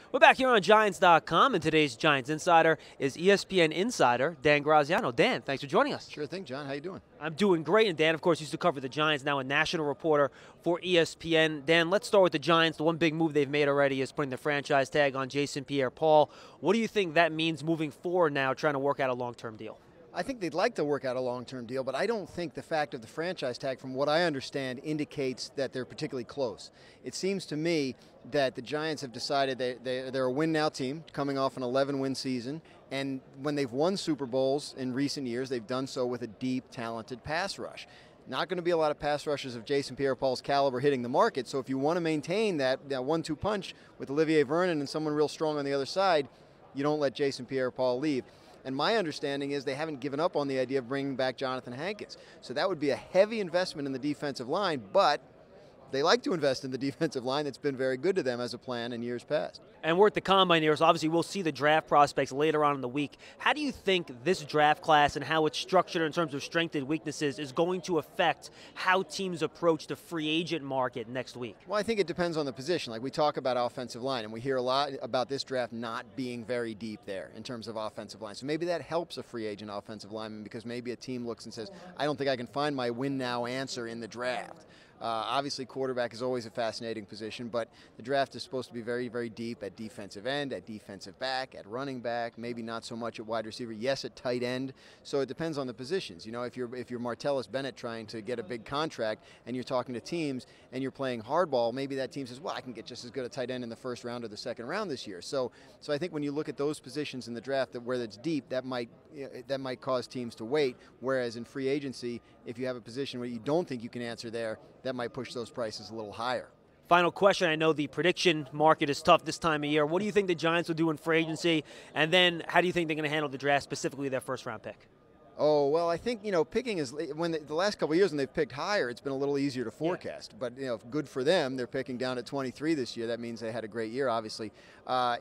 We're back here on Giants.com, and today's Giants Insider is ESPN Insider Dan Graziano. Dan, thanks for joining us. Sure thing, John. How you doing? I'm doing great, and Dan, of course, used to cover the Giants, now a national reporter for ESPN. Dan, let's start with the Giants. The one big move they've made already is putting the franchise tag on Jason Pierre-Paul. What do you think that means moving forward now, trying to work out a long-term deal? I think they'd like to work out a long-term deal, but I don't think the fact of the franchise tag, from what I understand, indicates that they're particularly close. It seems to me that the Giants have decided they're a win-now team, coming off an 11-win season, and when they've won Super Bowls in recent years, they've done so with a deep, talented pass rush. Not going to be a lot of pass rushers of Jason Pierre-Paul's caliber hitting the market, so if you want to maintain that 1-2 punch with Olivier Vernon and someone real strong on the other side, you don't let Jason Pierre-Paul leave. And my understanding is they haven't given up on the idea of bringing back Jonathan Hankins. So that would be a heavy investment in the defensive line, but they like to invest in the defensive line. That's been very good to them as a plan in years past. And we're at the Combine here, so obviously we'll see the draft prospects later on in the week. How do you think this draft class and how it's structured in terms of strengths and weaknesses is going to affect how teams approach the free agent market next week? Well, I think it depends on the position. Like we talk about offensive line, and we hear a lot about this draft not being very deep there in terms of offensive line. So maybe that helps a free agent offensive lineman because maybe a team looks and says, I don't think I can find my win-now answer in the draft. Obviously, quarterback is always a fascinating position, but the draft is supposed to be very, very deep at defensive end, at defensive back, at running back, maybe not so much at wide receiver. Yes, at tight end. So it depends on the positions. You know, if you're Martellus Bennett trying to get a big contract and you're talking to teams and you're playing hardball, maybe that team says, well, I can get just as good a tight end in the first round or the second round this year. So I think when you look at those positions in the draft where it's deep, that might cause teams to wait. Whereas in free agency, if you have a position where you don't think you can answer there, that might push those prices a little higher. Final question. I know the prediction market is tough this time of year. What do you think the Giants will do in free agency? And then how do you think they're going to handle the draft, specifically their first-round pick? Oh, well, I think, picking is, when the last couple of years when they've picked higher, it's been a little easier to forecast. Yeah. But, good for them. They're picking down at 23 this year. That means they had a great year, obviously.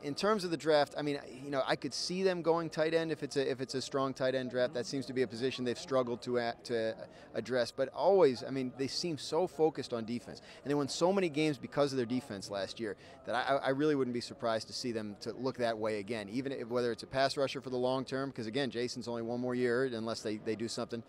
In terms of the draft, I mean, I could see them going tight end if it's a strong tight end draft. That seems to be a position they've struggled to address. But always, I mean, they seem so focused on defense. And they won so many games because of their defense last year that I really wouldn't be surprised to see them to look that way again, even whether it's a pass rusher for the long term, because, again, Jason's only one more year, unless they do something,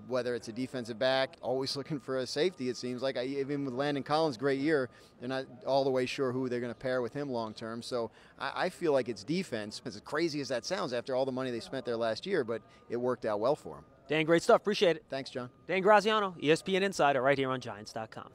whether it's a defensive back, always looking for a safety, it seems like. Even with Landon Collins' great year, they're not all the way sure who they're going to pair with him long term. So I feel like it's defense, as crazy as that sounds after all the money they spent there last year, but it worked out well for them. Dan, great stuff. Appreciate it. Thanks, John. Dan Graziano, ESPN Insider, right here on Giants.com.